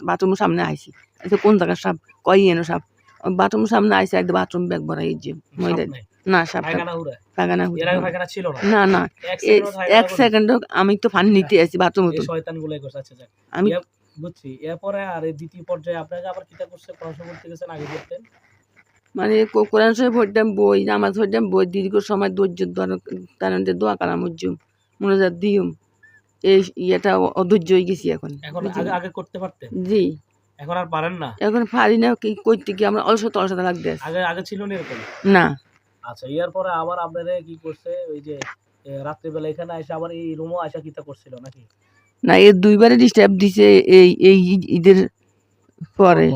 বাথরুমের সামনে আইছি কোন জায়গার সাপ কই এনো সাপ বাথরুমের সামনে আইছি একদম বাথরুম ব্যাগ ভরা এই যে ময়লা না সাপ পায়খানা ছিল না না 1 সেকেন্ড আমি তো পানি নিতে আসি বাথরুম এই শয়তানগুলাই করছে আচ্ছা যাক আমি বুঝছি এরপরে আর এই দ্বিতীয় পর্যায়ে আপনাকে আবার কিটা করছে পড়াশোনা করতে গেছেন আগে করতেন মানে কোরআন শরীফ পড়তাম বই নামাজ পড়তাম বই দীর্ঘ সময় ধৈর্য ধরে দোয়া কালাম উজ্জুম মনোজাত দিউম এই ইয়েটা অধৈর্য হয়ে গেছি এখন আগে আগে করতে পারতেন জি এখন আর পারেন না এখন পারি না কি করতে কি আমরা অলসতা লাগবে আগে আগে ছিল না এরকম না আচ্ছা ইয়ার পরে আবার আপনারা কি করছে ওই যে রাত্রিবেলা এখানে এসে আবার এই রুমও আসা কিটা করছিল নাকি না এই দুইবারে ডিস্টার্ব দিছে এই ঈদের পরে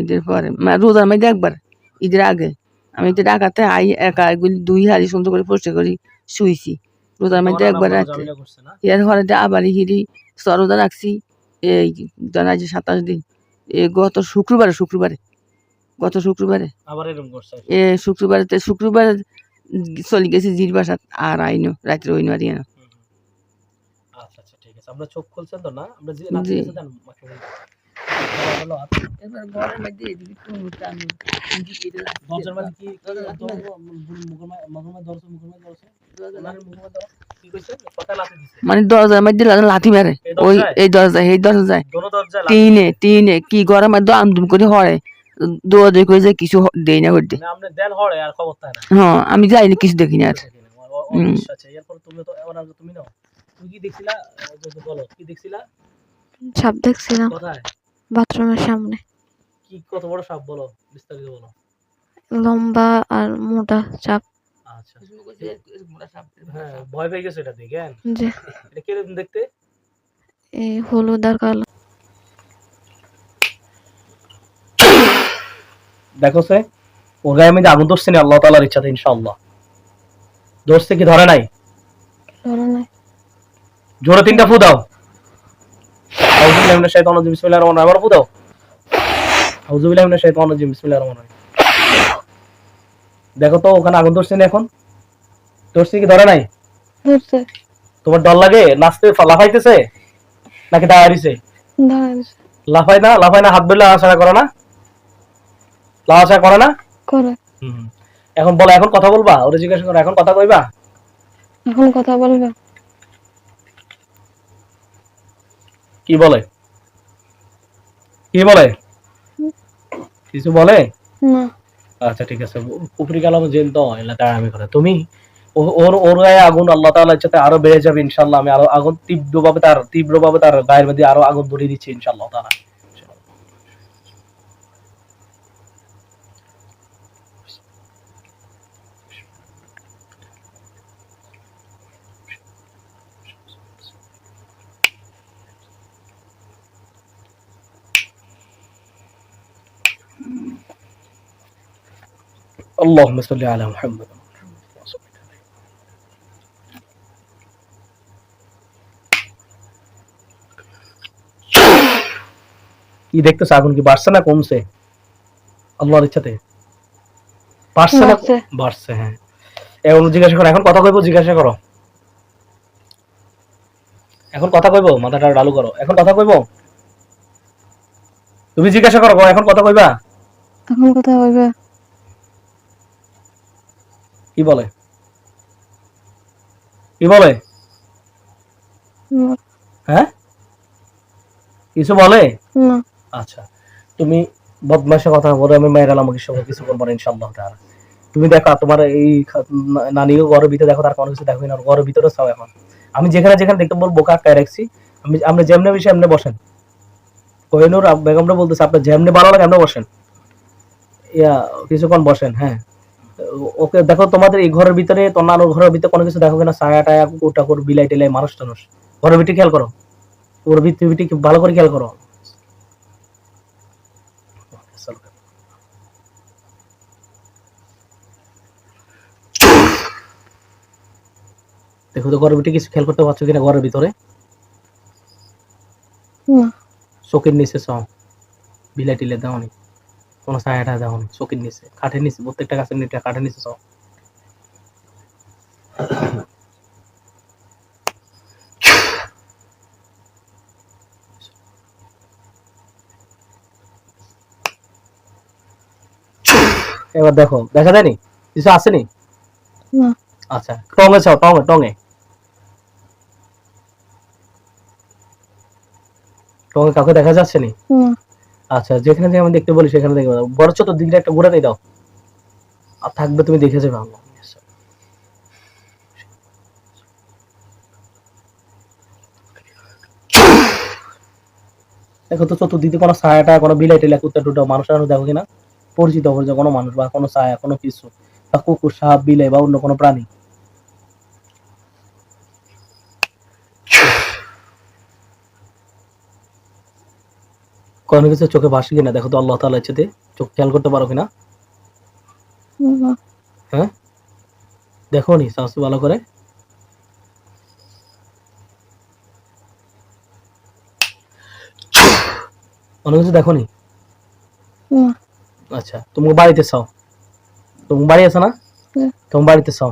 ঈদের পরে রোজার মধ্যে একবার ঈদের আগে আমি তো ঢাকাতে আই একা এগুলি 2 হাড়ি সুন্দর করে পরিষ্কার করি শুইছি রোজার মধ্যে একবার রাতে এর পরে আবার হিরি সরোজা রাখছি এই জানা যে 27 দিন গত শুক্রবারে আবার এরকম করছে শুক্রবার চলে গেছি জির বাসাত আর আইনো রাত্রে হইনো আর না আচ্ছা আচ্ছা ঠিক আছে আমরা চোখ খুলছেন তো না আমরা যে না ঠিক আছে দেন এবার ঘরের মধ্যে এদিকে কোন টানো দরজার মধ্যে কি মুখমা দরছে কি কইছে কথা লাথি দিছে মানে দরজার মধ্যে লাথি মারে ওই এই দরজা যায় টিনে কি ঘরের মধ্যে আমদুম করে হড়ে দোয়া দেখে যে কিছু দেই না করতে আপনি দেন হড়ে আর খবর তাই না হ্যাঁ আমি যাইনি কিছু দেখিনি আর আচ্ছা এরপর তুমি তো ওরা তুমি নাও তুমি কি দেখছিলা বলো কি দেখছিলা সাপ দেখছিলাম কোথায় বাথরুমের সামনে কি কত বড় সাপ বলো বিস্তারিত বলো লম্বা আর মোটা সাপ আচ্ছা হ্যাঁ ভয় পেয়ে গেছে এটা দেখেন জি এটা কিরকম দেখতে এই হলুদ আর কালো দেখো সে ওর গায়ে আমি আগুন ধরছি না আল্লাহ তাআলার ইচ্ছাতে ইনশাআল্লাহ ধরছে কি ধরে নাই জোরে 3টা ফু দাও আউযু বিল্লাহি মিনাশ শাইতানির রাজিম বিসমিল্লাহির রহমানির রহিম ফু দাও আউযু বিল্লাহি মিনাশ শাইতানির রাজিম বিসমিল্লাহির রহমানির রহিম দেখো তো ওখানে আগুন ধরছে না এখন ধরছে কি ধরে নাই ধরছে তোমার ডর লাগে নাচতে লাফাইতেছে নাকি দাঁড়াইছে লাফাই না হাত বেলা আশা করে না লাশা করে না করে এখন বলো এখন কথা বলবা ওরে জিজ্ঞাসা করো এখন কথা কইবা এখন কথা বলবা কি বলে কিছু বলে না আচ্ছা ঠিক আছে উপরি কালাম জেন তো এলাকা আমি করে তুমি ওর গায়ে আগুন আল্লাহ তাআলার ইচ্ছাতে আরো বেড়ে যাবে ইনশাআল্লাহ আমি আরো আগুন তীব্রভাবে তার গায়ের মধ্যে আরো আগুন ধরিয়ে দিচ্ছি ইনশাআল্লাহ তাআলা اللهم صل على محمد কি দেখতেছ আগুন কি বাড়ছে না কমছে আল্লাহর ইচ্ছাতে বাড়ছে না বাড়ছে হ্যাঁ এখন জিজ্ঞাসা করো এখন কথা কইবো জিজ্ঞাসা করো এখন কথা কইবো মাথাটা ডালু করো এখন কথা কইবো তুমি জিজ্ঞাসা করো এখন কথা কইবা এখন কথা কইবা কি বলে হ্যাঁ কিছু বলে না আচ্ছা তুমি বদমাশের কথা বলে আমি মেয়ের আমাকে সব কিছু করবো না ইনশাআল্লাহ তাআলা তুমি দেখো তোমার এই নানিও ঘরের ভিতরে দেখো তার কোনো কিছু দেখো না ঘরের ভিতরে সব এখন আমি যেখানে দেখতে বলবো বোকা আটকায় রাখছি আমরা যেমনে বিষয় এমনি বসেন কোহিনুর বেগমরা বলতেছে আপনার যেমনি ভালো লাগে এমনি বসেন কিছুক্ষণ বসেন হ্যাঁ ওকে দেখো তোমাদের এই ঘরের ভিতরে তো নানুর ঘরের ভিতরে কোনো কিছু দেখো কিনা ছায়া টায়া কুকুর টাকুর বিলাই টিলাই মানুষ টানুষ ঘরের ভিতরে খেয়াল করো ওর ভিতরে ভালো করে খেয়াল করো দেখো তো ঘরের ভিতরে কিছু খেয়াল করতে পারছো কিনা ঘরের ভিতরে চোখের নিচে সব বিলাই টিলে দেওয়া নেই কোনো ছায়াটা দেওয়া নেই চোখের নিচে কাঠের নিচে প্রত্যেকটা গাছের নিচে কাঠের নিচে সব এবার দেখো, দেখা যায়নি? কিছু আসেনি? না। আচ্ছা, টঙে চাও, টঙে টঙে টঙে কাউকে দেখা যাচ্ছে নি? না। আচ্ছা, যেখানে যে আমি দেখতে বলি সেখানে দেখবে দাও। বড় ছোট দিকটা একটা ঘুরে দিয়ে দাও, আর থাকবে তুমি দেখে যাবে। আল্লাহ। দেখো তো চতুর্দিকে কোনো ছায়াটা, কোনো বিলাই টিলাই, কুত্তা টুটা, মানুষ আর দেখো কিনা, পরিচিত অপরিচিত কোনো মানুষ বা কোনো ছায়া, কোনো কিছু, বা কুকুর, সাপ, বিলাই বা অন্য কোনো প্রাণী। কোনো কিছু চোখে ভাসে কিনা দেখো তো, আল্লাহ তাআলা ইচ্ছাতে চোখ খেয়াল করতে পারো কিনা? না। হ্যাঁ, দেখো নি সাহস ভালো করে। কোনো কিছু দেখো নি? না। আচ্ছা, তুমি বাড়িতে চাও, তুমি বাড়ি আছে না? হ্যাঁ। তুমি বাড়িতে চাও,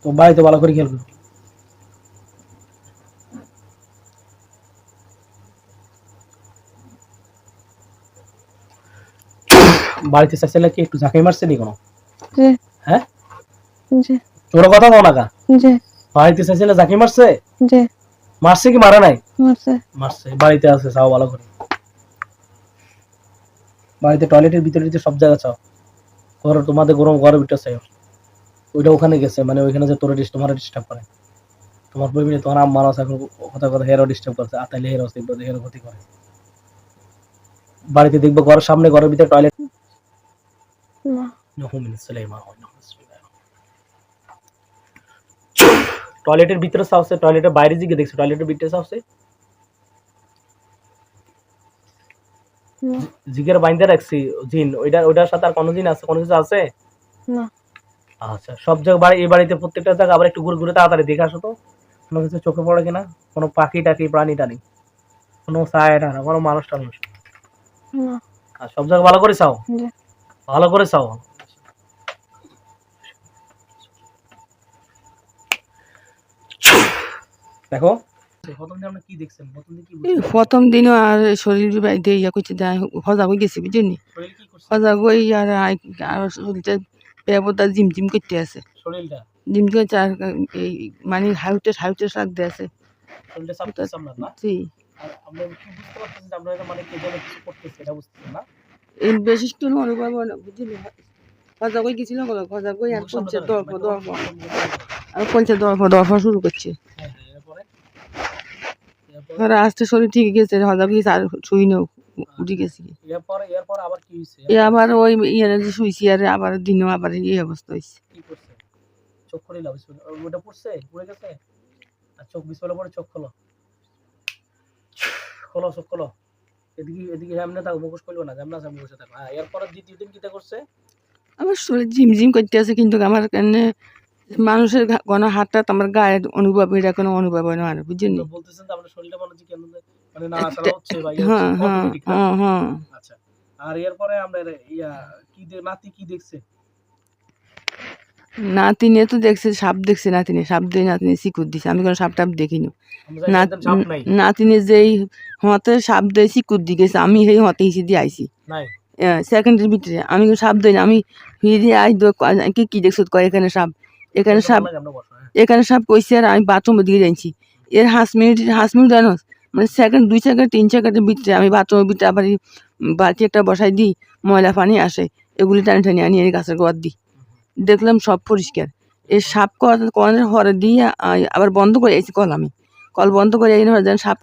তো বাড়িতে ভালো করে খেয়াল করো। বাড়িতে চাইছিলে কি একটু ঝাঁকাই মারছে নি কোনো? জি। হ্যাঁ, জি। তোর কথা কও না কা? জি। বাড়িতে চাইছিলে ঝাঁকি মারছে? জি। মারছে কি মারা নাই? মারছে। মারছে। বাড়িতে আছে, চাও ভালো করে। বাড়িতে টয়লেটের ভিতরে যে সব জায়গা চাও, ঘর তোমাদের গরম ঘরের ভিতরে চাই, ওইটা ওখানে গেছে, মানে ওইখানে যে তোরা তোমার ডিস্টার্ব করে, তোমার বই মিলে তোমার আম্মা আছে এখন, কথা কথা হেরো ডিস্টার্ব করছে, আতাইলে হেরো আছে, হেরো ক্ষতি করে। বাড়িতে দেখবো ঘরের সামনে, ঘরের ভিতরে টয়লেট। না। টয়লেটের ভিতরে চাওছে, টয়লেটের বাইরে দিকে দেখছো, টয়লেটের ভিতরে চাওছে, না। জিগের বাইন্দা রাখছি জিন, ওইটার সাথে আর কোনো জিন আছে, কোনো কিছু আছে? না। আচ্ছা, সব জায়গায় বাড়ি, এই বাড়িতে প্রত্যেকটা জায়গা আবার একটু ঘুরে ঘুরে তাড়াতাড়ি দেখে আসো তো, কোনো কিছু চোখে পড়ে কিনা, কোনো পাখি টাকি, প্রাণী টানি, কোনো ছায়া টানা, কোনো মানুষ টানুষ। না। আর সব জায়গা ভালো করে চাও, জি। ভালো করে চাও। দেখো প্রথম দিন আপনি কি দেখছেন? প্রথম দিন কি এই বুঝতে পারছেন? প্রথম দিনও আর শরীর বাইতে ইয়া করছে, সজাগ হয়ে গেছে বুঝলি, শরীর কি করছে? সজাগ হয়ে আর শরীরটা পেয়াবতা জিমজিম করতে আছে, শরীরটা জিম করছে আর এই মানে হাউটে লাগতে আছে। শরীরটা চাপ দিচ্ছে আপনার না? জি, আর আপনি কি বুঝতে পারতেছেন যে আপনার মানে কে যেন কিছু করতেছে, এটা বুঝতেছেন না? এই বিশিষ্ট অনুভব হলো বুঝলি, সজাগ হয়ে গেছিল, সজাগ হয়ে আর মুখের সামনে পঞ্চায়েত ধরেন, দর্প দর্প মাইক্রোফোন আর পঞ্চায়েত দর্প শুরু করছে। হ্যাঁ, হ্যাঁ, এরপরে ধরো আস্তে শরীর ঠিক গেছে, সজাগ হয়েছে আর শুই নেও উঠে গেছি। এরপরে আবার কি হয়েছে? এ আবার ওই ইয়ে শুইছি আর আবার দিনও আবার এই অবস্থা হয়েছে। কি করছে? চোখ খুলে লাভ, ওটা পড়ছে, পড়ে গেছে, আর চোখ বিছালে পরে চোখ খোলো, খোলো চোখ খোলো, এদিকে এদিকে সামনে থাকো, মুখোশ খুলবে না, সামনে সামনে বসে থাকো। হ্যাঁ, এরপরে দ্বিতীয় দিন কিটা করছে? আমার শরীর ঝিমঝিম করতে আছে, কিন্তু আমার কেন মানুষের কোনো হাতটা আমার গায়ের অনুভব, এটা কোনো অনুভব হয় না আর বুঝলি। তো বলতেছেন যে আপনার শরীরটা মনে হচ্ছে কেন মানে নাড়াচাড়া হচ্ছে বা ইয়ে হচ্ছে, হ্যাঁ হ্যাঁ অটোমেটিক না? হ্যাঁ হ্যাঁ। আচ্ছা, আর এরপরে আমরা ইয়া নাতি কি দেখছে? নাতিনে তো দেখছে সাপ, দেখছে নাতিনে সাপ দিয়ে নাতিনে শিকুর দিছে, আমি কোনো সাপ টাপ দেখিনি। আমরা জানি একদম চাপ নাই, নাতিনে যেই হতে সাপ দিয়ে শিকুর দিয়ে গেছে, আমি সেই হতে হিসি দিয়ে আইছি নাই সেকেন্ডের ভিতরে, আমি কোনো সাপ দিই না, আমি ফিরে আই কি দেখছো, কয় এখানে সাপ, এখানে সাপ, আমরা বসো। হ্যাঁ, এখানে সব কইছে আর আমি বাথরুমের দিকে যাইছি। এর 5 মিনিট জানো, মানে সেকেন্ড 2 সেকেন্ড 3 সেকেন্ডের ভিতরে আমি বাথরুমের ভিতরে আবার এই বালতি একটা বসাই দিই, ময়লা পানি আসে, এগুলি টানি টানি আনি এনে গাছের গোয়ার দিই, দেখলাম সব পরিষ্কার। এই সাপ কনের হরে দিয়ে আবার বন্ধ করে আইছি কল, আমি কল বন্ধ করে আইনে যেন সাপ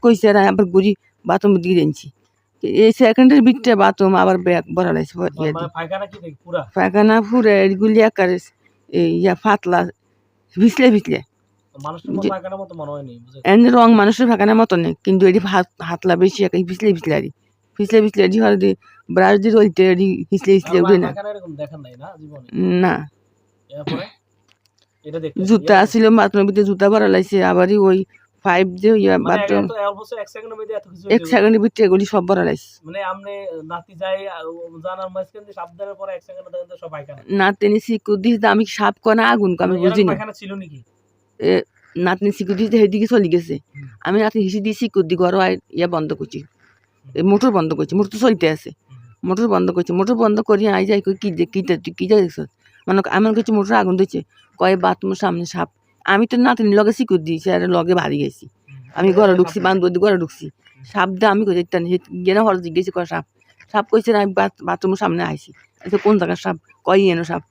কইছে আর আমি আবার ঘুরি বাথরুমের দিকে যাইছি। এই সেকেন্ডের ভিতরে বাথরুম আবার ব্যাগ ভরা লাগছে মানে পায়খানা কি দেখ পুরা? পায়খানা ফুরে এগুলি একারে ইয়া ফাতলা ভিসলে ভিসলে মানুষের মতো পায়খানার মতো মনে হয়নি, বুঝেছেন? এমনি রং মানুষের ফাঁকানোর মতো নেই, কিন্তু এটি হাতলা বেশি একাই ফিসলে ফিসলে আরি ফিসলে ফিসলে এটি হরে ব্রাশ দিয়ে রইতে এটি ফিসলে ফিসলে উঠে না। পায়খানা এরকম দেখেন নাই না জীবনে? না, এরপরে এটা দেখতে জুতা ছিল বাথরুমের ভিতরে, জুতা ভরা লাগছে, আবারই ওই 5 দিয়ে ইয়া মানে বাথরুম এত অল্প 1 সেকেন্ডের মধ্যে এত কিছু 1 সেকেন্ডের ভিতরে এগুলি সব ভরা লাগছে। মানে আপনি নাতি যাই জানার মাঝখান দিয়ে সাবধানের পরে 1 সেকেন্ড দেখেন তো সব পায়খানা। নাতনি সিকুর দিস, আমি সাপ কনা আগুন আমি বুঝি না, পায়খানা ছিল নাকি? নাতনি সিকুর দিস সেদিকে চলে গেছে, আমি রাতে হিসি দিয়ে সিকুর দি ঘর ইয়া বন্ধ করছি, মোটর বন্ধ করছি, মোটর তো চলতে আছে, মোটর বন্ধ করছি, মোটর বন্ধ করি আই যাই কই কি যাই দেখছ মানে আমার কাছে মোটর আগুন দিচ্ছে, কয় বাথরুমের সামনে সাপ। আমি তো নাতিনি লগে সিকুর দিয়েছি আর লগে বাড়ি গেছি, আমি ঘরে ঢুকছি, বান্ধব ঘরে ঢুকছি, সাপ দিয়ে আমি কই দেখতেন গেলে হর জিজ্ঞেস করে সাপ, সাপ কইছে না, আমি বাথরুমের সামনে আইছি। আচ্ছা কোন জায়গার সাপ, কই এনো সাপ,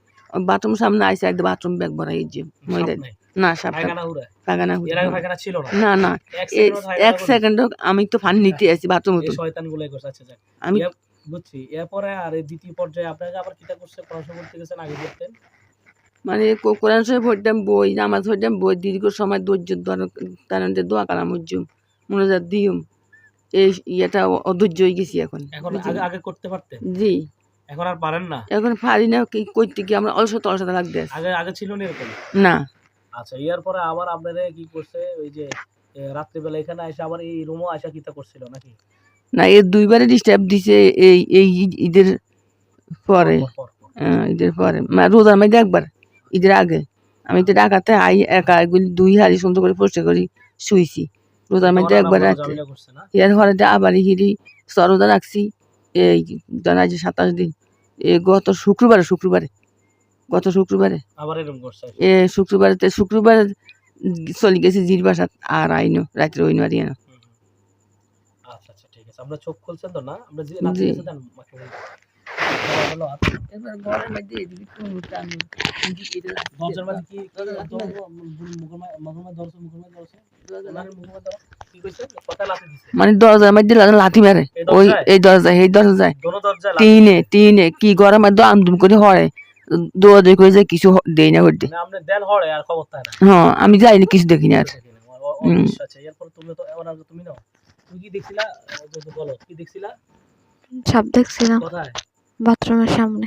বাথরুমের সামনে আইসি, একদম বাথরুম ব্যাগ ভরা এই যে ময়দা, না সাপ পায়খানা না না এক সেকেন্ড আমি তো পানি নিতে আসি বাথরুম আমি বুঝছি। এরপরে আর এই দ্বিতীয় পর্যায়ে আপনাকে আবার কিটা করছে, পড়াশোনা করতে গেছেন, আগে করতেন মানে কোরআন শরীফ পড়তাম, বই নামাজ পড়তাম, বই দীর্ঘ সময় ধৈর্য তার দোয়া কালাম উজ্জুম মনোজাত দিউম, এই ইয়েটা অধৈর্য হয়ে গেছি এখন। এখন আগে করতে পারতেন? জি। এখন আর পারেন না? এখন পারি না, কি করতে কি আমরা অলসতা লাগবে। আগে ছিল না এরকম? না। আচ্ছা, ইয়ার পরে আবার আপনারা কি করছে, ওই যে রাত্রিবেলা এখানে এসে আবার এই রুমও আসা কিতা করছিল নাকি? না, এর দুইবারে ডিস্টার্ব দিছে এই ঈদের পরে, ঈদের পরে রোজার মধ্যে একবার, ঈদের আগে আমি তো ঢাকাতে আই একা এগুলি 2 হাড়ি সুন্দর করে পরিষ্কার করি শুইছি, রোজার মধ্যে একবার রাত্রে। এর পরে আবার হিরি সরোজা রাখছি এই জানা যে 27 দিন, গত শুক্রবারে আবার এরকম করছে শুক্রবারে চলে গেছি জির বাসাত, আর আইনো রাত্রে ওই নারি না। আচ্ছা আচ্ছা, ঠিক আছে। আমরা চোখ খুলছেন তো না? আমরা যে নাতি গেছে দেন মাকে বলি হলো এবার ঘরের মধ্যে এদিকে টুনু টানু দরজার মধ্যে কি মুখমে ধরছে কি কইছে, কথা লাথি দিছে মানে দরজার মধ্যে লাথি মারে, ওই এই দরজা যায় দোনো দরজায় টিনে কি ঘরের মধ্যে আমদুম করে হরে দৌড়াদৌড়ি করে যায়, কিছু দেই না হইতে। মানে আপনি দেন হড়ে আর খবর তাই না? হ্যাঁ, আমি যাইনি, কিছু দেখি না আর। আচ্ছা, এরপর তুমি তো তুমি নাও, তুমি কি দেখছিলা, বলো কি দেখছিলা? সাপ দেখছিলাম কোথায়? বাথরুমের সামনে।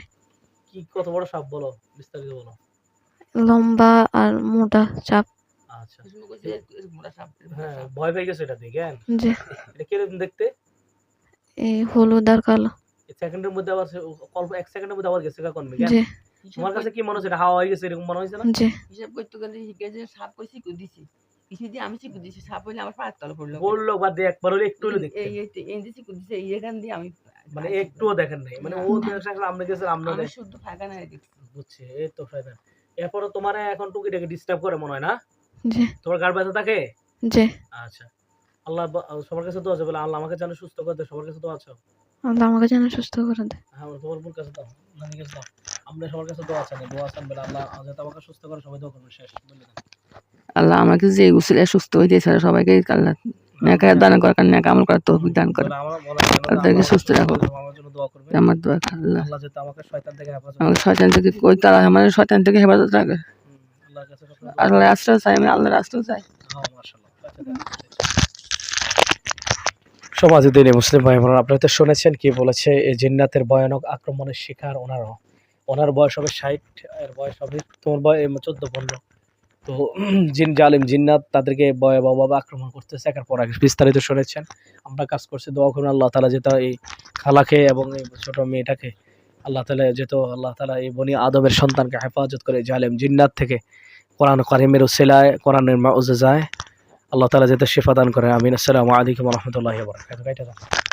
কি কত বড় সাপ, বলো বিস্তারিত বলো। লম্বা আর মোটা সাপ। আচ্ছা, হ্যাঁ, ভয় পেয়ে গেছে এটা দেখে? যে এটা কিরকম দেখতে? এই হলুদ আর কালো। সেকেন্ডের মধ্যে আবার অল্প 1 সেকেন্ডের মধ্যে আবার গেছে কনবে কেন? যে তোমার কাছে কি মনে হচ্ছে এটা হাওয়া হয়ে গেছে, এরকম মনে হইছে না? যে হিসাব করতে গেলে যে সাপ কই সিকু দিছি, কিছু দিয়ে আমি সিকু দিছি, সাপ হইলে আমার পায়ের তলে পড়লো, বললো বা একবার হলে একটু হলে দেখতে, এই যে সিকু দিছে এইখান দিয়ে আমি মানে একটুও দেখেন নাই, মানে ও দেখে আমরা গেছে আমরা আমি শুদ্ধ ফাঁকা না দেখছি। বুঝছি, এই তো ফায়দা। এরপরে তোমার এখন টুকিটাকে ডিস্টার্ব করে মনে হয় না? যে তোমার গাড় ব্যথা থাকে? যে আচ্ছা, আল্লাহ সবার কাছে দোয়া আছে, বলে আল্লাহ আমাকে যেন সুস্থ করে দেয়, সবার কাছে দোয়া আছে। আল্লাহ আমাকে যেন সুস্থ করে দেয়। হ্যাঁ, তোমার বোন কাছে দাও, নানি কাছে দাও, আমরা সবার কাছে দোয়া আছেন, বলে আল্লাহ যাতে আমাকে সুস্থ করে, সবাই দোয়া করবে। শেষ বলে দাও। আল্লাহ আমাকে যে উসিলে সুস্থ হইতে ছাড়া সবাইকে আল্লাহ নেকা দান করার, নেকা আমল করার তৌফিক দান করে, তাদেরকে সুস্থ রাখো। আমার জন্য দোয়া করবে। আমার দোয়া আল্লাহ আল্লাহ যাতে আমাকে শয়তান থেকে হেফাজত আমাকে শয়তান থেকে কই তারা আমার শয়তান থেকে হেফাজত রাখে। আল্লাহর কাছে আল্লাহর আশ্রয় চাই, আমি আল্লাহর আশ্রয় চাই। হ্যাঁ, মাশাআল্লাহ। সমাজে দিনে মুসলিম ভাই বোনেরা, আপনারা তো শুনেছেন কি বলেছে, এই জিন্নাতের ভয়ানক আক্রমণের শিকার ওনার বয়স হবে 60, এর বয়স হবে তোমার বয়স 14-15। তো জিন জালিম জিন্নাত তাদেরকে ভয়াবহভাবে আক্রমণ করতেছে, একের পর এক বিস্তারিত শুনেছেন। আমরা কাজ করছি, দোয়া করুন আল্লাহ তাআলা যেটা এই খালাকে এবং এই ছোট মেয়েটাকে আল্লাহ তাআলা এই বনি আদমের সন্তানকে হেফাজত করে জালিম জিন্নাত থেকে, কোরআন কারীমের উসিলায়, কোরআনের মুআজিজায় আল্লাহ তাআলা যাতে শিফা দান করে। আমিন। আসসালামু আলাইকুম ওয়া রাহমাতুল্লাহি ওয়া বারাকাতুহু।